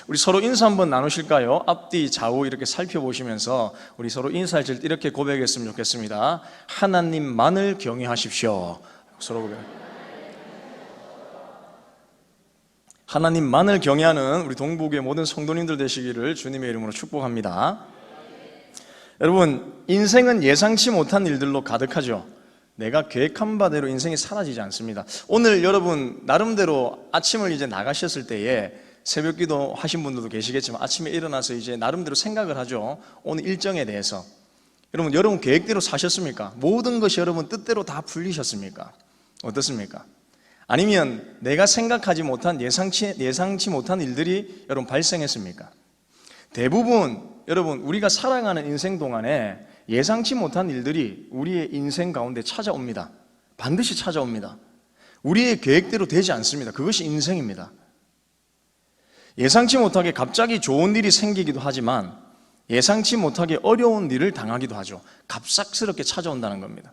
우리 서로 인사 한번 나누실까요? 앞뒤 좌우 이렇게 살펴보시면서 우리 서로 인사할 때 이렇게 고백했으면 좋겠습니다. 하나님만을 경외하십시오. 서로 고백. 하나님만을 경외하는 우리 동북의 모든 성도님들 되시기를 주님의 이름으로 축복합니다. 여러분, 인생은 예상치 못한 일들로 가득하죠. 내가 계획한 바대로 인생이 사라지지 않습니다. 오늘 여러분 나름대로 아침을 이제 나가셨을 때에 새벽기도 하신 분들도 계시겠지만 아침에 일어나서 이제 나름대로 생각을 하죠. 오늘 일정에 대해서. 여러분 계획대로 사셨습니까? 모든 것이 여러분 뜻대로 다 풀리셨습니까? 어떻습니까? 아니면 내가 생각하지 못한 예상치 못한 일들이 여러분 발생했습니까? 대부분 여러분 우리가 살아가는 인생 동안에 예상치 못한 일들이 우리의 인생 가운데 찾아옵니다. 반드시 찾아옵니다. 우리의 계획대로 되지 않습니다. 그것이 인생입니다. 예상치 못하게 갑자기 좋은 일이 생기기도 하지만 예상치 못하게 어려운 일을 당하기도 하죠. 갑작스럽게 찾아온다는 겁니다.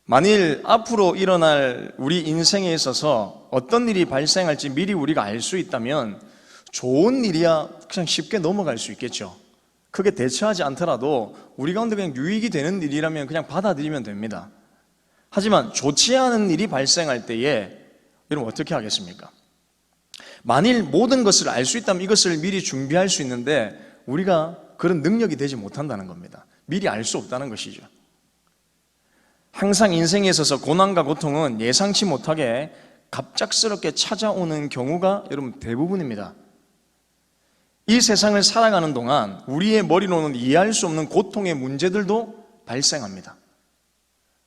만일 앞으로 일어날 우리 인생에 있어서 어떤 일이 발생할지 미리 우리가 알 수 있다면 좋은 일이야 그냥 쉽게 넘어갈 수 있겠죠. 크게 대처하지 않더라도 우리 가운데 그냥 유익이 되는 일이라면 그냥 받아들이면 됩니다. 하지만 좋지 않은 일이 발생할 때에 여러분 어떻게 하겠습니까? 만일 모든 것을 알 수 있다면 이것을 미리 준비할 수 있는데 우리가 그런 능력이 되지 못한다는 겁니다. 미리 알 수 없다는 것이죠. 항상 인생에 있어서 고난과 고통은 예상치 못하게 갑작스럽게 찾아오는 경우가 여러분 대부분입니다. 이 세상을 살아가는 동안 우리의 머리로는 이해할 수 없는 고통의 문제들도 발생합니다.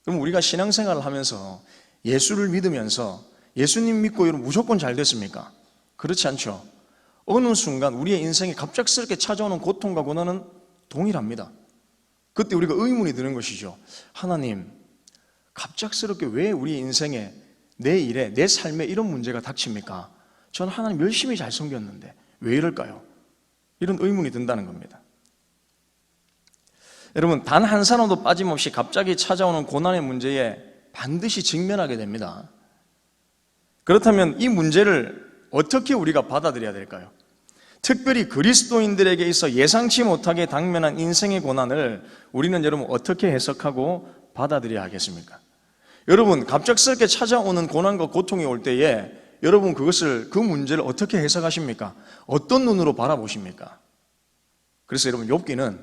그럼 우리가 신앙생활을 하면서 예수를 믿으면서 예수님 믿고 여러분 무조건 잘 됐습니까? 그렇지 않죠. 어느 순간 우리의 인생에 갑작스럽게 찾아오는 고통과 고난은 동일합니다. 그때 우리가 의문이 드는 것이죠. 하나님, 갑작스럽게 왜 우리 인생에 내 일에 내 삶에 이런 문제가 닥칩니까? 저는 하나님 열심히 잘 섬겼는데 왜 이럴까요? 이런 의문이 든다는 겁니다. 여러분 단 한 사람도 빠짐없이 갑자기 찾아오는 고난의 문제에 반드시 직면하게 됩니다. 그렇다면 이 문제를 어떻게 우리가 받아들여야 될까요? 특별히 그리스도인들에게 있어 예상치 못하게 당면한 인생의 고난을 우리는 여러분 어떻게 해석하고 받아들여야 하겠습니까? 여러분 갑작스럽게 찾아오는 고난과 고통이 올 때에 여러분 그 문제를 어떻게 해석하십니까? 어떤 눈으로 바라보십니까? 그래서 여러분 욥기는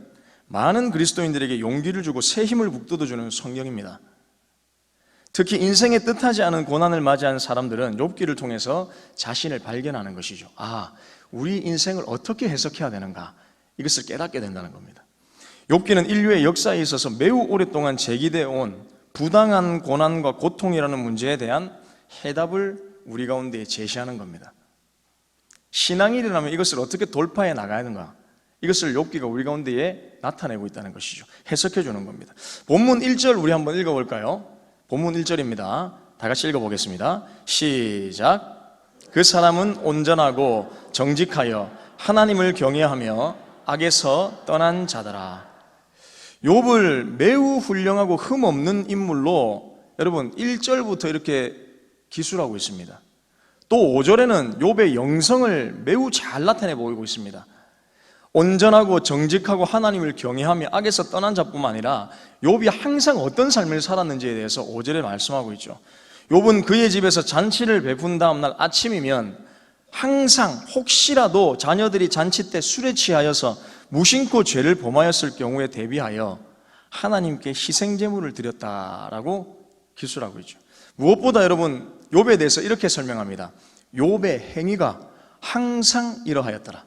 많은 그리스도인들에게 용기를 주고 새 힘을 북돋아주는 성경입니다. 특히 인생에 뜻하지 않은 고난을 맞이한 사람들은 욥기를 통해서 자신을 발견하는 것이죠. 우리 인생을 어떻게 해석해야 되는가? 이것을 깨닫게 된다는 겁니다. 욥기는 인류의 역사에 있어서 매우 오랫동안 제기되어 온 부당한 고난과 고통이라는 문제에 대한 해답을 우리 가운데 제시하는 겁니다. 신앙이 일어나면 이것을 어떻게 돌파해 나가야 하는가? 이것을 욥기가 우리 가운데에 나타내고 있다는 것이죠. 해석해 주는 겁니다. 본문 1절 우리 한번 읽어볼까요? 본문 1절입니다. 다 같이 읽어보겠습니다. 시작. 그 사람은 온전하고 정직하여 하나님을 경외하며 악에서 떠난 자더라. 욥을 매우 훌륭하고 흠없는 인물로 여러분 1절부터 이렇게 기술하고 있습니다. 또 5절에는 욥의 영성을 매우 잘 나타내 보이고 있습니다. 온전하고 정직하고 하나님을 경외하며 악에서 떠난 자뿐만 아니라 욥이 항상 어떤 삶을 살았는지에 대해서 5절에 말씀하고 있죠. 욥은 그의 집에서 잔치를 베푼 다음 날 아침이면 항상 혹시라도 자녀들이 잔치 때 술에 취하여서 무심코 죄를 범하였을 경우에 대비하여 하나님께 희생제물을 드렸다라고 기술하고 있죠. 무엇보다 여러분 욥에 대해서 이렇게 설명합니다. 욥의 행위가 항상 이러하였더라.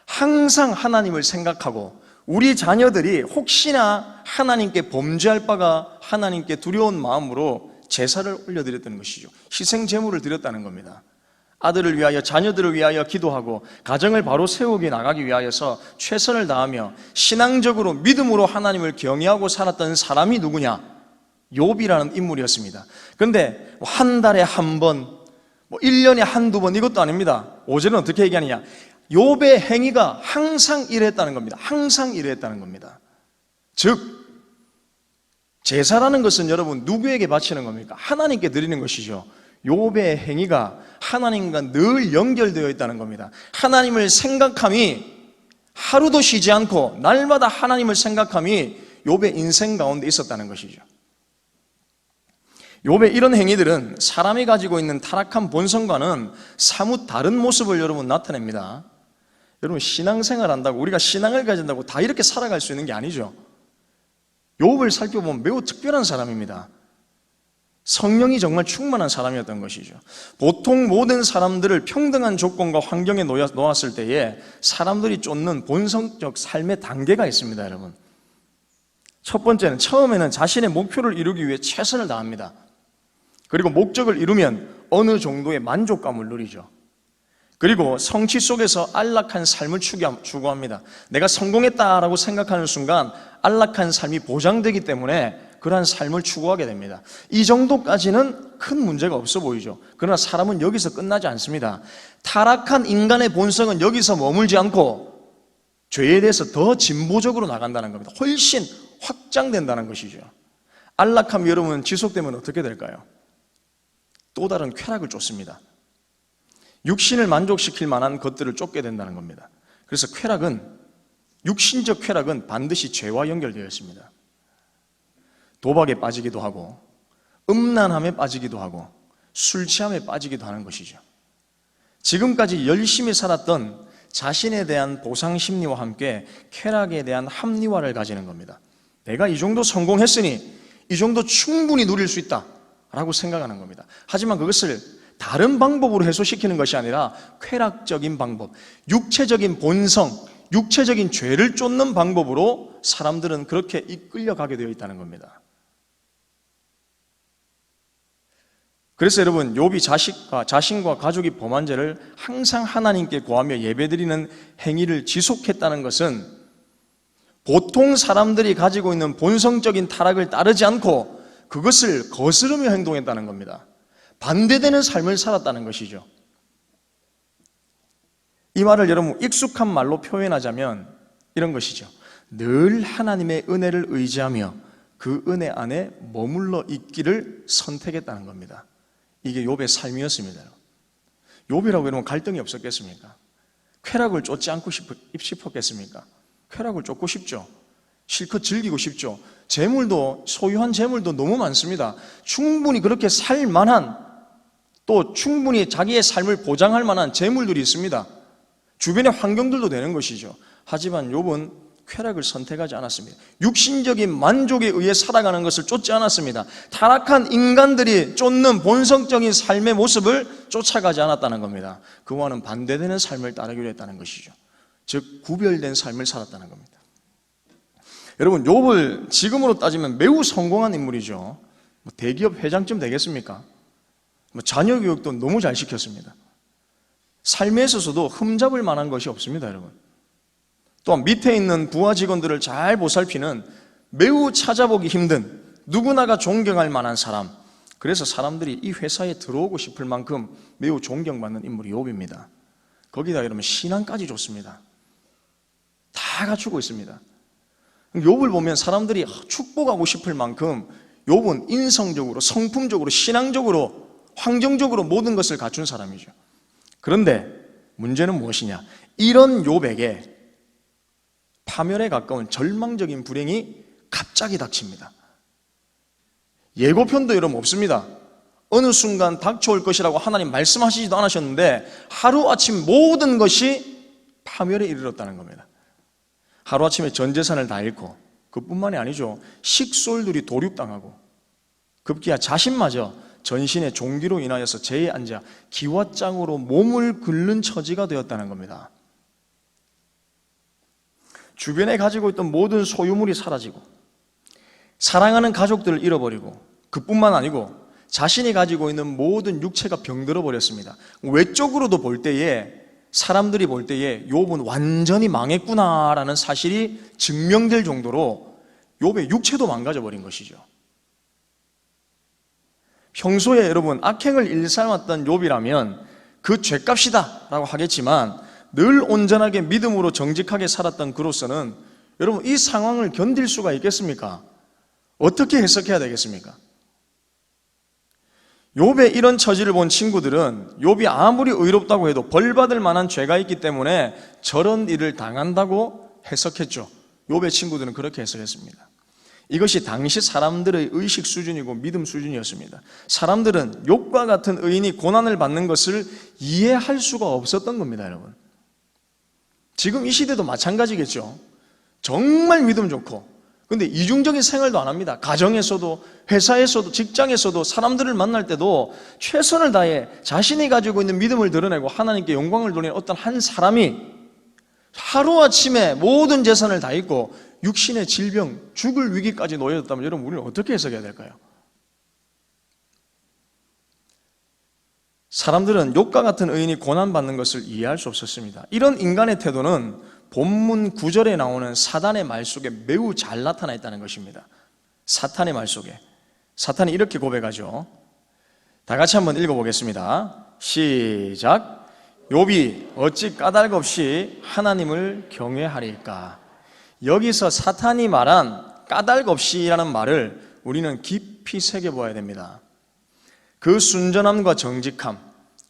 항상 하나님을 생각하고 우리 자녀들이 혹시나 하나님께 범죄할 바가 하나님께 두려운 마음으로 제사를 올려드렸다는 것이죠. 희생제물을 드렸다는 겁니다. 아들을 위하여 자녀들을 위하여 기도하고 가정을 바로 세우게 나가기 위하여서 최선을 다하며 신앙적으로 믿음으로 하나님을 경외하고 살았던 사람이 누구냐? 욥이라는 인물이었습니다. 그런데 한 달에 한 번, 1년에 한두 번 이것도 아닙니다. 5절은 어떻게 얘기하느냐? 욥의 행위가 항상 이랬다는 겁니다. 항상 이랬다는 겁니다. 즉 제사라는 것은 여러분 누구에게 바치는 겁니까? 하나님께 드리는 것이죠. 욥의 행위가 하나님과 늘 연결되어 있다는 겁니다. 하나님을 생각함이 하루도 쉬지 않고 날마다 하나님을 생각함이 욥의 인생 가운데 있었다는 것이죠. 욥의 이런 행위들은 사람이 가지고 있는 타락한 본성과는 사뭇 다른 모습을 여러분 나타냅니다. 여러분 신앙생활 한다고 우리가 신앙을 가진다고 다 이렇게 살아갈 수 있는 게 아니죠. 욥을 살펴보면 매우 특별한 사람입니다. 성령이 정말 충만한 사람이었던 것이죠. 보통 모든 사람들을 평등한 조건과 환경에 놓았을 때에 사람들이 쫓는 본성적 삶의 단계가 있습니다, 여러분. 첫 번째는 처음에는 자신의 목표를 이루기 위해 최선을 다합니다. 그리고 목적을 이루면 어느 정도의 만족감을 누리죠. 그리고 성취 속에서 안락한 삶을 추구합니다. 내가 성공했다라고 생각하는 순간 안락한 삶이 보장되기 때문에 그러한 삶을 추구하게 됩니다. 이 정도까지는 큰 문제가 없어 보이죠. 그러나 사람은 여기서 끝나지 않습니다. 타락한 인간의 본성은 여기서 머물지 않고 죄에 대해서 더 진보적으로 나간다는 겁니다. 훨씬 확장된다는 것이죠. 안락함이 여러분 지속되면 어떻게 될까요? 또 다른 쾌락을 쫓습니다. 육신을 만족시킬 만한 것들을 쫓게 된다는 겁니다. 그래서 육신적 쾌락은 반드시 죄와 연결되어 있습니다. 도박에 빠지기도 하고 음란함에 빠지기도 하고 술 취함에 빠지기도 하는 것이죠. 지금까지 열심히 살았던 자신에 대한 보상 심리와 함께 쾌락에 대한 합리화를 가지는 겁니다. 내가 이 정도 성공했으니 이 정도 충분히 누릴 수 있다 라고 생각하는 겁니다. 하지만 그것을 다른 방법으로 해소시키는 것이 아니라 쾌락적인 방법, 육체적인 본성, 육체적인 죄를 쫓는 방법으로 사람들은 그렇게 이끌려가게 되어 있다는 겁니다. 그래서 여러분 욥이 자신과 가족이 범한 죄를 항상 하나님께 고하며 예배드리는 행위를 지속했다는 것은 보통 사람들이 가지고 있는 본성적인 타락을 따르지 않고 그것을 거스르며 행동했다는 겁니다. 반대되는 삶을 살았다는 것이죠. 이 말을 여러분 익숙한 말로 표현하자면 이런 것이죠. 늘 하나님의 은혜를 의지하며 그 은혜 안에 머물러 있기를 선택했다는 겁니다. 이게 욥의 삶이었습니다. 욥이라고 여러분 갈등이 없었겠습니까? 쾌락을 쫓지 않고 싶었겠습니까? 쾌락을 쫓고 싶죠. 실컷 즐기고 싶죠. 소유한 재물도 너무 많습니다. 충분히 그렇게 살 만한, 또 충분히 자기의 삶을 보장할 만한 재물들이 있습니다. 주변의 환경들도 되는 것이죠. 하지만 욥은 쾌락을 선택하지 않았습니다. 육신적인 만족에 의해 살아가는 것을 쫓지 않았습니다. 타락한 인간들이 쫓는 본성적인 삶의 모습을 쫓아가지 않았다는 겁니다. 그와는 반대되는 삶을 따르기로 했다는 것이죠. 즉 구별된 삶을 살았다는 겁니다. 여러분 욥을 지금으로 따지면 매우 성공한 인물이죠. 대기업 회장쯤 되겠습니까? 자녀 교육도 너무 잘 시켰습니다. 삶에 있어서도 흠잡을 만한 것이 없습니다, 여러분. 또한 밑에 있는 부하 직원들을 잘 보살피는 매우 찾아보기 힘든, 누구나가 존경할 만한 사람. 그래서 사람들이 이 회사에 들어오고 싶을 만큼 매우 존경받는 인물이 욥입니다. 거기다 여러분 신앙까지 좋습니다. 다 갖추고 있습니다. 욥을 보면 사람들이 축복하고 싶을 만큼 욥은 인성적으로, 성품적으로, 신앙적으로, 환경적으로 모든 것을 갖춘 사람이죠. 그런데 문제는 무엇이냐? 이런 욥에게 파멸에 가까운 절망적인 불행이 갑자기 닥칩니다. 예고편도 여러분 없습니다. 어느 순간 닥쳐올 것이라고 하나님 말씀하시지도 않으셨는데 하루아침 모든 것이 파멸에 이르렀다는 겁니다. 하루아침에 전 재산을 다 잃고, 그뿐만이 아니죠. 식솔들이 도륙당하고 급기야 자신마저 전신의 종기로 인하여서 재에 앉아 기왓장으로 몸을 긁는 처지가 되었다는 겁니다. 주변에 가지고 있던 모든 소유물이 사라지고 사랑하는 가족들을 잃어버리고, 그뿐만 아니고 자신이 가지고 있는 모든 육체가 병들어 버렸습니다. 외적으로도 볼 때에, 사람들이 볼 때에 욥은 완전히 망했구나라는 사실이 증명될 정도로 욥의 육체도 망가져 버린 것이죠. 평소에 여러분 악행을 일삼았던 욥이라면 그 죄값이다 라고 하겠지만, 늘 온전하게 믿음으로 정직하게 살았던 그로서는 여러분 이 상황을 견딜 수가 있겠습니까? 어떻게 해석해야 되겠습니까? 욥의 이런 처지를 본 친구들은 욥이 아무리 의롭다고 해도 벌받을 만한 죄가 있기 때문에 저런 일을 당한다고 해석했죠. 욥의 친구들은 그렇게 해석했습니다. 이것이 당시 사람들의 의식 수준이고 믿음 수준이었습니다. 사람들은 욥과 같은 의인이 고난을 받는 것을 이해할 수가 없었던 겁니다, 여러분. 지금 이 시대도 마찬가지겠죠. 정말 믿음 좋고, 근데 이중적인 생활도 안 합니다. 가정에서도, 회사에서도, 직장에서도, 사람들을 만날 때도 최선을 다해 자신이 가지고 있는 믿음을 드러내고 하나님께 영광을 돌리는 어떤 한 사람이 하루아침에 모든 재산을 다 잃고 육신의 질병, 죽을 위기까지 놓여졌다면 여러분, 우리는 어떻게 해석해야 될까요? 사람들은 욥과 같은 의인이 고난받는 것을 이해할 수 없었습니다. 이런 인간의 태도는 본문 9절에 나오는 사단의 말 속에 매우 잘 나타나 있다는 것입니다. 사탄의 말 속에. 사탄이 이렇게 고백하죠. 다 같이 한번 읽어보겠습니다. 시작. 욥이 어찌 까닭 없이 하나님을 경외하리까? 여기서 사탄이 말한 까닭 없이라는 말을 우리는 깊이 새겨보아야 됩니다. 그 순전함과 정직함,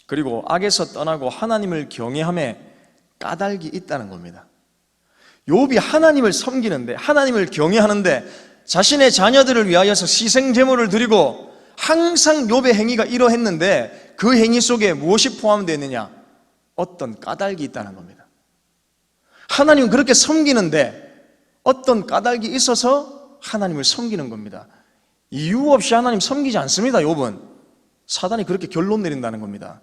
그리고 악에서 떠나고 하나님을 경외함에 까닭이 있다는 겁니다. 욥이 하나님을 섬기는데, 하나님을 경외하는데 자신의 자녀들을 위하여서 희생 제물을 드리고 항상 욥의 행위가 이러했는데 그 행위 속에 무엇이 포함되어 있느냐? 어떤 까닭이 있다는 겁니다. 하나님은 그렇게 섬기는데 어떤 까닭이 있어서 하나님을 섬기는 겁니다. 이유 없이 하나님 섬기지 않습니다. 욥은 사단이 그렇게 결론 내린다는 겁니다.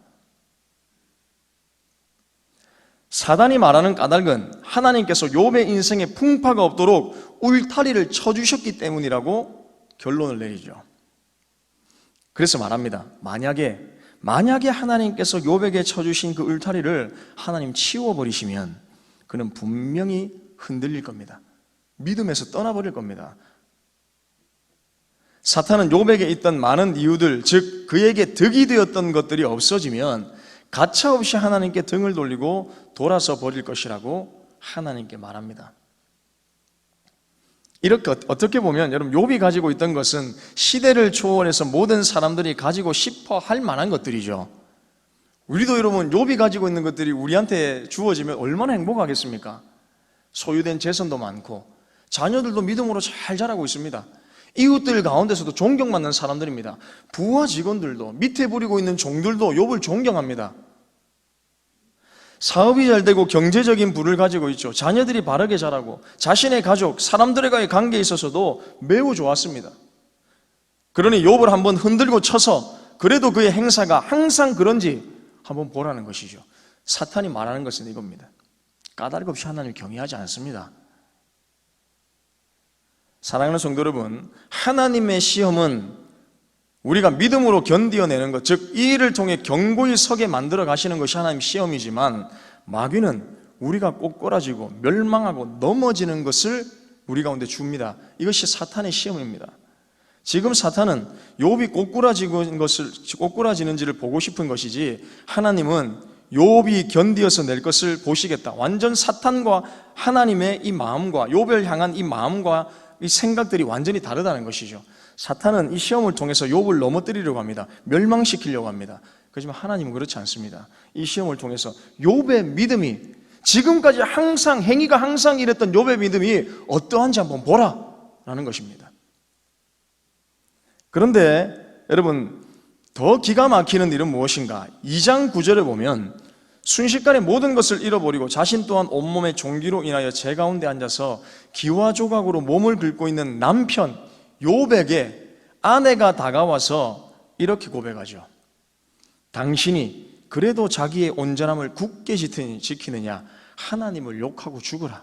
사단이 말하는 까닭은 하나님께서 욥의 인생에 풍파가 없도록 울타리를 쳐주셨기 때문이라고 결론을 내리죠. 그래서 말합니다. 만약에 하나님께서 욥에게 쳐주신 그 울타리를 하나님 치워버리시면 그는 분명히 흔들릴 겁니다. 믿음에서 떠나버릴 겁니다. 사탄은 욥에게 있던 많은 이유들, 즉 그에게 득이 되었던 것들이 없어지면 가차없이 하나님께 등을 돌리고 돌아서 버릴 것이라고 하나님께 말합니다. 이렇게 어떻게 보면 여러분, 욥이 가지고 있던 것은 시대를 초월해서 모든 사람들이 가지고 싶어 할 만한 것들이죠. 우리도 여러분, 욥이 가지고 있는 것들이 우리한테 주어지면 얼마나 행복하겠습니까? 소유된 재산도 많고 자녀들도 믿음으로 잘 자라고 있습니다. 이웃들 가운데서도 존경받는 사람들입니다. 부하 직원들도, 밑에 부리고 있는 종들도 욥을 존경합니다. 사업이 잘 되고 경제적인 부를 가지고 있죠. 자녀들이 바르게 자라고 자신의 가족, 사람들과의 관계에 있어서도 매우 좋았습니다. 그러니 욥을 한번 흔들고 쳐서 그래도 그의 행사가 항상 그런지 한번 보라는 것이죠. 사탄이 말하는 것은 이겁니다. 까닭 없이 하나님을 경외하지 않습니다. 사랑하는 성도 여러분, 하나님의 시험은 우리가 믿음으로 견디어내는 것, 즉 이 일을 통해 견고히 서게 만들어 가시는 것이 하나님의 시험이지만, 마귀는 우리가 꼬꾸라지고 멸망하고 넘어지는 것을 우리 가운데 줍니다. 이것이 사탄의 시험입니다. 지금 사탄은 욥이 꼬꾸라지는지를 보고 싶은 것이지, 하나님은 욥이 견디어서 낼 것을 보시겠다. 완전 사탄과 하나님의 이 마음과 욥을 향한 이 마음과 이 생각들이 완전히 다르다는 것이죠. 사탄은 이 시험을 통해서 욥을 넘어뜨리려고 합니다. 멸망시키려고 합니다. 그렇지만 하나님은 그렇지 않습니다. 이 시험을 통해서 욥의 믿음이, 지금까지 항상 행위가 항상 이랬던 욥의 믿음이 어떠한지 한번 보라 라는 것입니다. 그런데 여러분, 더 기가 막히는 일은 무엇인가? 2장 9절에 보면 순식간에 모든 것을 잃어버리고 자신 또한 온몸의 종기로 인하여 제 가운데 앉아서 기와 조각으로 몸을 긁고 있는 남편 욥에게 아내가 다가와서 이렇게 고백하죠. 당신이 그래도 자기의 온전함을 굳게 지키느냐? 하나님을 욕하고 죽으라.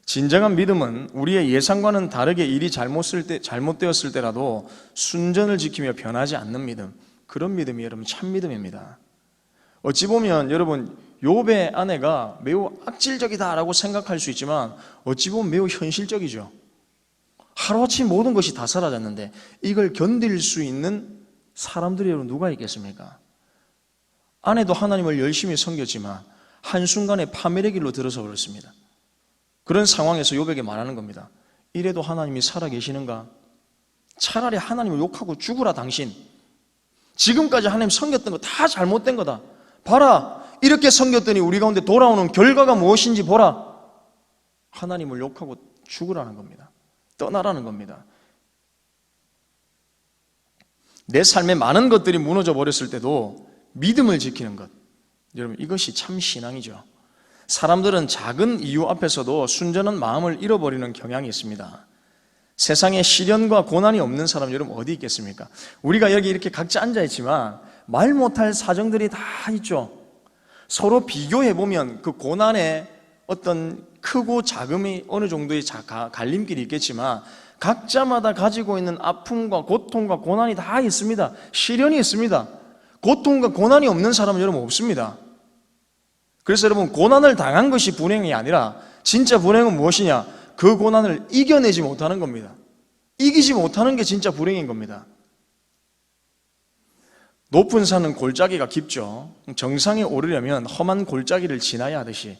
진정한 믿음은 우리의 예상과는 다르게 일이 잘못되었을 때라도 순전을 지키며 변하지 않는 믿음, 그런 믿음이 여러분 참 믿음입니다. 어찌 보면 여러분, 욥의 아내가 매우 악질적이다라고 생각할 수 있지만 어찌 보면 매우 현실적이죠. 하루아침 모든 것이 다 사라졌는데 이걸 견딜 수 있는 사람들이 여러분 누가 있겠습니까? 아내도 하나님을 열심히 섬겼지만 한순간에 파멸의 길로 들어서 버렸습니다. 그런 상황에서 욥에게 말하는 겁니다. 이래도 하나님이 살아계시는가? 차라리 하나님을 욕하고 죽으라 당신. 지금까지 하나님 섬겼던 거 다 잘못된 거다. 봐라, 이렇게 섬겼더니 우리 가운데 돌아오는 결과가 무엇인지 보라. 하나님을 욕하고 죽으라는 겁니다. 떠나라는 겁니다. 내 삶에 많은 것들이 무너져 버렸을 때도 믿음을 지키는 것, 여러분, 이것이 참 신앙이죠. 사람들은 작은 이유 앞에서도 순전한 마음을 잃어버리는 경향이 있습니다. 세상에 시련과 고난이 없는 사람 여러분 어디 있겠습니까? 우리가 여기 이렇게 각자 앉아있지만 말 못할 사정들이 다 있죠. 서로 비교해보면 그 고난의 어떤 크고 작음이 어느 정도의 갈림길이 있겠지만 각자마다 가지고 있는 아픔과 고통과 고난이 다 있습니다. 시련이 있습니다. 고통과 고난이 없는 사람은 여러분 없습니다. 그래서 여러분, 고난을 당한 것이 불행이 아니라 진짜 불행은 무엇이냐? 그 고난을 이겨내지 못하는 겁니다. 이기지 못하는 게 진짜 불행인 겁니다. 높은 산은 골짜기가 깊죠. 정상에 오르려면 험한 골짜기를 지나야 하듯이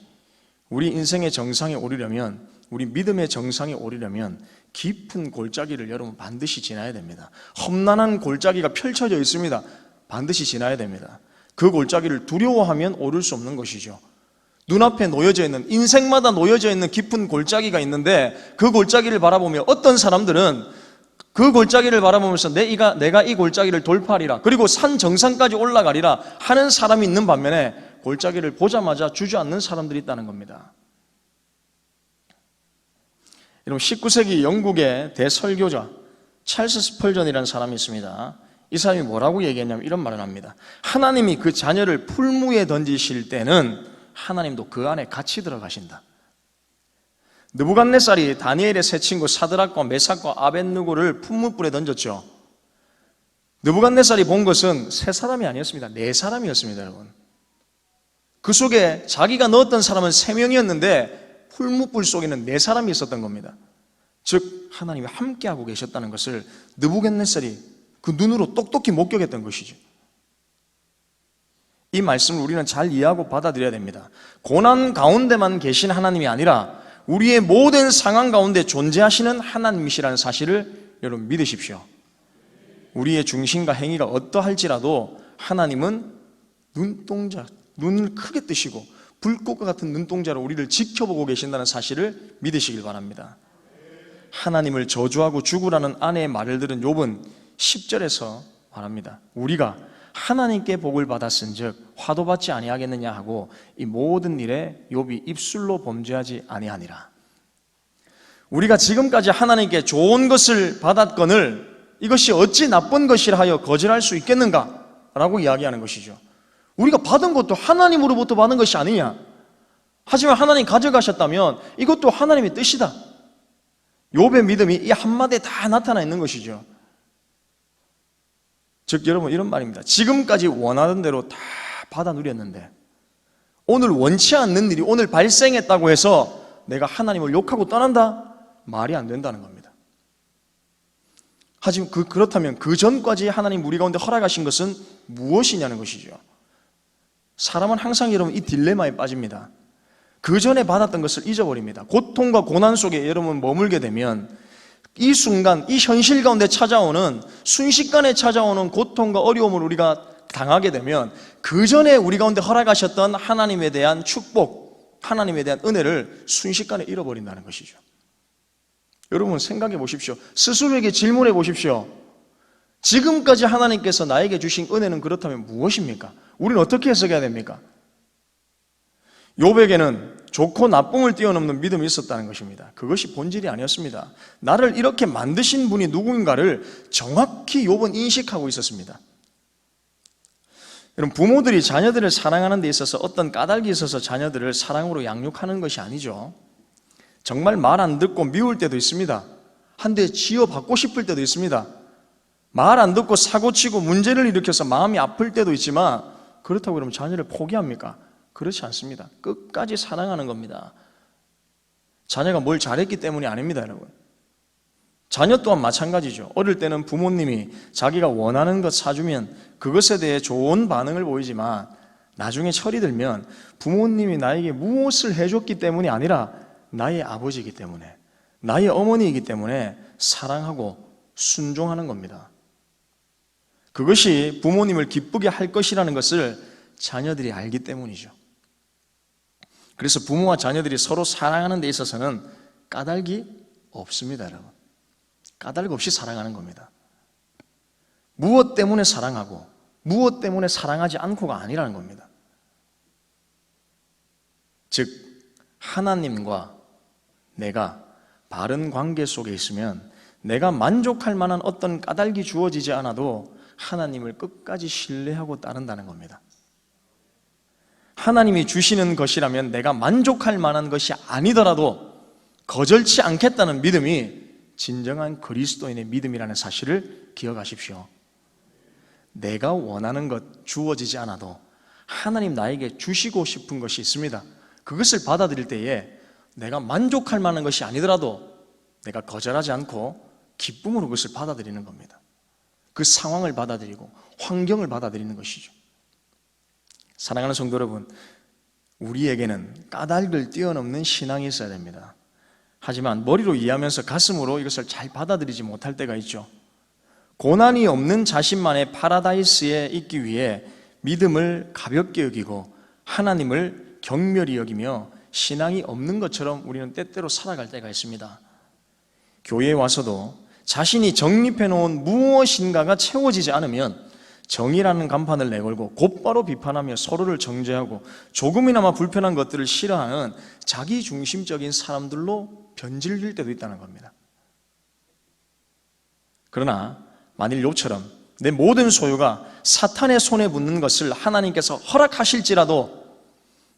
우리 인생의 정상에 오르려면, 우리 믿음의 정상에 오르려면 깊은 골짜기를 여러분 반드시 지나야 됩니다. 험난한 골짜기가 펼쳐져 있습니다. 반드시 지나야 됩니다. 그 골짜기를 두려워하면 오를 수 없는 것이죠. 눈앞에 놓여져 있는, 인생마다 놓여져 있는 깊은 골짜기가 있는데 그 골짜기를 바라보며 어떤 사람들은 그 골짜기를 바라보면서 내가 이 골짜기를 돌파하리라, 그리고 산 정상까지 올라가리라 하는 사람이 있는 반면에 골짜기를 보자마자 주저앉는 사람들이 있다는 겁니다. 여러분, 19세기 영국의 대설교자 찰스 스펄전이라는 사람이 있습니다. 이 사람이 뭐라고 얘기했냐면 이런 말을 합니다. 하나님이 그 자녀를 풀무에 던지실 때는 하나님도 그 안에 같이 들어가신다. 느부갓네살이 다니엘의 세 친구 사드락과 메삭과 아벳느고를 풀무불에 던졌죠. 느부갓네살이 본 것은 세 사람이 아니었습니다. 네 사람이었습니다, 여러분. 그 속에 자기가 넣었던 사람은 3명이었는데 풀무불 속에는 4사람이 있었던 겁니다. 즉 하나님이 함께하고 계셨다는 것을 느부갓네살이 그 눈으로 똑똑히 목격했던 것이죠. 이 말씀을 우리는 잘 이해하고 받아들여야 됩니다. 고난 가운데만 계신 하나님이 아니라 우리의 모든 상황 가운데 존재하시는 하나님이시라는 사실을 여러분 믿으십시오. 우리의 중심과 행위가 어떠할지라도 하나님은 눈을 크게 뜨시고 불꽃과 같은 눈동자로 우리를 지켜보고 계신다는 사실을 믿으시길 바랍니다. 하나님을 저주하고 죽으라는 아내의 말을 들은 욥은 10절에서 말합니다. 우리가 하나님께 복을 받았은즉 화도 받지 아니하겠느냐 하고 이 모든 일에 욥이 입술로 범죄하지 아니하니라. 우리가 지금까지 하나님께 좋은 것을 받았거늘 이것이 어찌 나쁜 것이라 하여 거절할 수 있겠는가? 라고 이야기하는 것이죠. 우리가 받은 것도 하나님으로부터 받은 것이 아니냐? 하지만 하나님 가져가셨다면 이것도 하나님의 뜻이다. 욥의 믿음이 이 한마디에 다 나타나 있는 것이죠. 즉 여러분 이런 말입니다. 지금까지 원하던 대로 다 받아 누렸는데 오늘 원치 않는 일이 오늘 발생했다고 해서 내가 하나님을 욕하고 떠난다? 말이 안 된다는 겁니다. 하지만 그렇다면 그 전까지 하나님 우리 가운데 허락하신 것은 무엇이냐는 것이죠. 사람은 항상 여러분 이 딜레마에 빠집니다. 그 전에 받았던 것을 잊어버립니다. 고통과 고난 속에 여러분 머물게 되면 이 순간, 이 현실 가운데 찾아오는 순식간에 찾아오는 고통과 어려움을 우리가 당하게 되면 그 전에 우리 가운데 허락하셨던 하나님에 대한 축복, 하나님에 대한 은혜를 순식간에 잃어버린다는 것이죠. 여러분 생각해 보십시오. 스스로에게 질문해 보십시오. 지금까지 하나님께서 나에게 주신 은혜는 그렇다면 무엇입니까? 우리는 어떻게 해석해야 됩니까? 욥에게는 좋고 나쁨을 뛰어넘는 믿음이 있었다는 것입니다. 그것이 본질이 아니었습니다. 나를 이렇게 만드신 분이 누군가를 정확히 욥은 인식하고 있었습니다. 여러분, 부모들이 자녀들을 사랑하는 데 있어서 어떤 까닭이 있어서 자녀들을 사랑으로 양육하는 것이 아니죠. 정말 말 안 듣고 미울 때도 있습니다. 한 대 쥐어받고 싶을 때도 있습니다. 말 안 듣고 사고치고 문제를 일으켜서 마음이 아플 때도 있지만 그렇다고 그러면 자녀를 포기합니까? 그렇지 않습니다. 끝까지 사랑하는 겁니다. 자녀가 뭘 잘했기 때문이 아닙니다, 여러분. 자녀 또한 마찬가지죠. 어릴 때는 부모님이 자기가 원하는 것 사주면 그것에 대해 좋은 반응을 보이지만 나중에 철이 들면 부모님이 나에게 무엇을 해줬기 때문이 아니라 나의 아버지이기 때문에, 나의 어머니이기 때문에 사랑하고 순종하는 겁니다. 그것이 부모님을 기쁘게 할 것이라는 것을 자녀들이 알기 때문이죠. 그래서 부모와 자녀들이 서로 사랑하는 데 있어서는 까닭이 없습니다, 여러분. 까닭 없이 사랑하는 겁니다. 무엇 때문에 사랑하고 무엇 때문에 사랑하지 않고가 아니라는 겁니다. 즉, 하나님과 내가 바른 관계 속에 있으면 내가 만족할 만한 어떤 까닭이 주어지지 않아도 하나님을 끝까지 신뢰하고 따른다는 겁니다. 하나님이 주시는 것이라면 내가 만족할 만한 것이 아니더라도 거절치 않겠다는 믿음이 진정한 그리스도인의 믿음이라는 사실을 기억하십시오. 내가 원하는 것 주어지지 않아도 하나님 나에게 주시고 싶은 것이 있습니다. 그것을 받아들일 때에 내가 만족할 만한 것이 아니더라도 내가 거절하지 않고 기쁨으로 그것을 받아들이는 겁니다. 그 상황을 받아들이고 환경을 받아들이는 것이죠. 사랑하는 성도 여러분, 우리에게는 까닭을 뛰어넘는 신앙이 있어야 됩니다. 하지만 머리로 이해하면서 가슴으로 이것을 잘 받아들이지 못할 때가 있죠. 고난이 없는 자신만의 파라다이스에 있기 위해 믿음을 가볍게 여기고 하나님을 경멸히 여기며 신앙이 없는 것처럼 우리는 때때로 살아갈 때가 있습니다. 교회에 와서도 자신이 정립해 놓은 무엇인가가 채워지지 않으면 정의라는 간판을 내걸고 곧바로 비판하며 서로를 정죄하고 조금이나마 불편한 것들을 싫어하는 자기중심적인 사람들로 변질될 때도 있다는 겁니다. 그러나 만일 욥처럼 내 모든 소유가 사탄의 손에 붙는 것을 하나님께서 허락하실지라도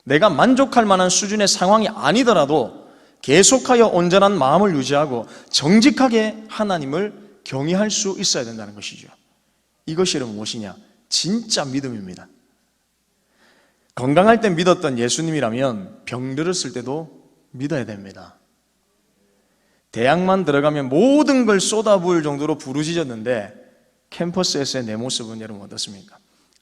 내가 만족할 만한 수준의 상황이 아니더라도 계속하여 온전한 마음을 유지하고 정직하게 하나님을 경외할 수 있어야 된다는 것이죠. 이것이 여러분 무엇이냐? 진짜 믿음입니다. 건강할 때 믿었던 예수님이라면 병들었을 때도 믿어야 됩니다. 대학만 들어가면 모든 걸 쏟아부을 정도로 부르짖었는데 캠퍼스에서의 내 모습은 여러분 어떻습니까?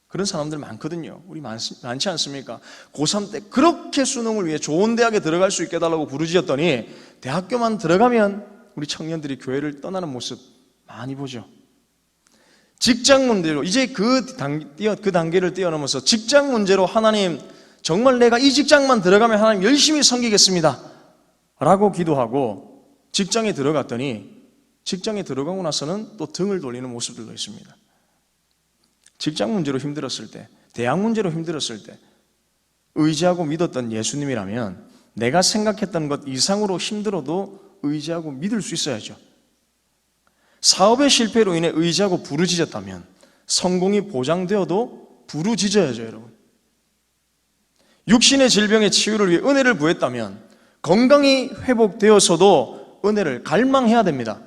그런 사람들 많거든요. 우리 많지 않습니까? 고3 때 그렇게 수능을 위해 좋은 대학에 들어갈 수 있게 해달라고 부르짖었더니 대학교만 들어가면 우리 청년들이 교회를 떠나는 모습 많이 보죠. 직장 문제로 이제 그 단계를 뛰어넘어서 직장 문제로 하나님 정말 내가 이 직장만 들어가면 하나님 열심히 섬기겠습니다 라고 기도하고 직장에 들어갔더니 직장에 들어가고 나서는 또 등을 돌리는 모습들도 있습니다. 직장 문제로 힘들었을 때, 대학 문제로 힘들었을 때 의지하고 믿었던 예수님이라면 내가 생각했던 것 이상으로 힘들어도 의지하고 믿을 수 있어야죠. 사업의 실패로 인해 의지하고 부르짖었다면 성공이 보장되어도 부르짖어야죠, 여러분. 육신의 질병의 치유를 위해 은혜를 구했다면 건강이 회복되어서도 은혜를 갈망해야 됩니다.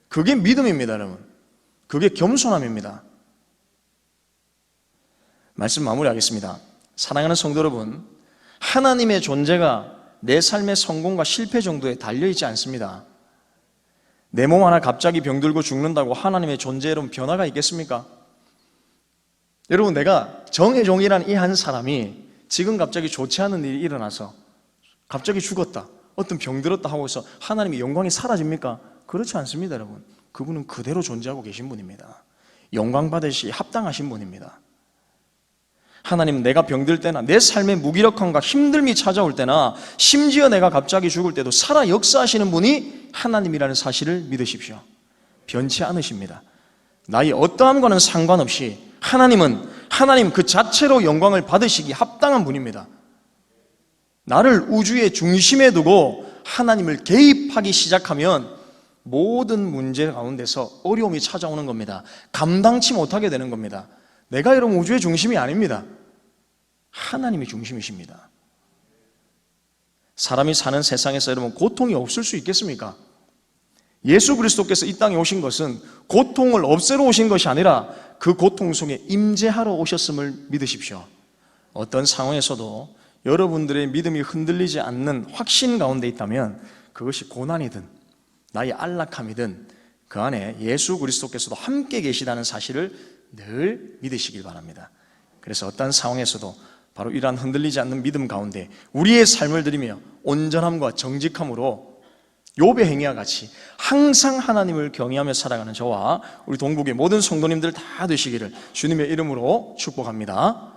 그게 믿음입니다, 여러분. 그게 겸손함입니다. 말씀 마무리하겠습니다. 사랑하는 성도 여러분, 하나님의 존재가 내 삶의 성공과 실패 정도에 달려있지 않습니다. 내 몸 하나 갑자기 병들고 죽는다고 하나님의 존재에 여러분 변화가 있겠습니까? 여러분, 내가 정혜종이라는 이 한 사람이 지금 갑자기 좋지 않은 일이 일어나서 갑자기 죽었다, 어떤 병들었다 하고 해서 하나님의 영광이 사라집니까? 그렇지 않습니다, 여러분. 그분은 그대로 존재하고 계신 분입니다. 영광 받으시 합당하신 분입니다. 하나님, 내가 병들 때나 내 삶의 무기력함과 힘듦이 찾아올 때나 심지어 내가 갑자기 죽을 때도 살아 역사하시는 분이 하나님이라는 사실을 믿으십시오. 변치 않으십니다. 나의 어떠함과는 상관없이 하나님은 하나님 그 자체로 영광을 받으시기 합당한 분입니다. 나를 우주의 중심에 두고 하나님을 개입하기 시작하면 모든 문제 가운데서 어려움이 찾아오는 겁니다. 감당치 못하게 되는 겁니다. 내가 여러분 우주의 중심이 아닙니다. 하나님이 중심이십니다. 사람이 사는 세상에서 여러분 고통이 없을 수 있겠습니까? 예수 그리스도께서 이 땅에 오신 것은 고통을 없애러 오신 것이 아니라 그 고통 속에 임재하러 오셨음을 믿으십시오. 어떤 상황에서도 여러분들의 믿음이 흔들리지 않는 확신 가운데 있다면 그것이 고난이든 나의 안락함이든 그 안에 예수 그리스도께서도 함께 계시다는 사실을 늘 믿으시길 바랍니다. 그래서 어떤 상황에서도 바로 이러한 흔들리지 않는 믿음 가운데 우리의 삶을 드리며 온전함과 정직함으로 욥의 행위와 같이 항상 하나님을 경외하며 살아가는 저와 우리 동국의 모든 성도님들 다 되시기를 주님의 이름으로 축복합니다.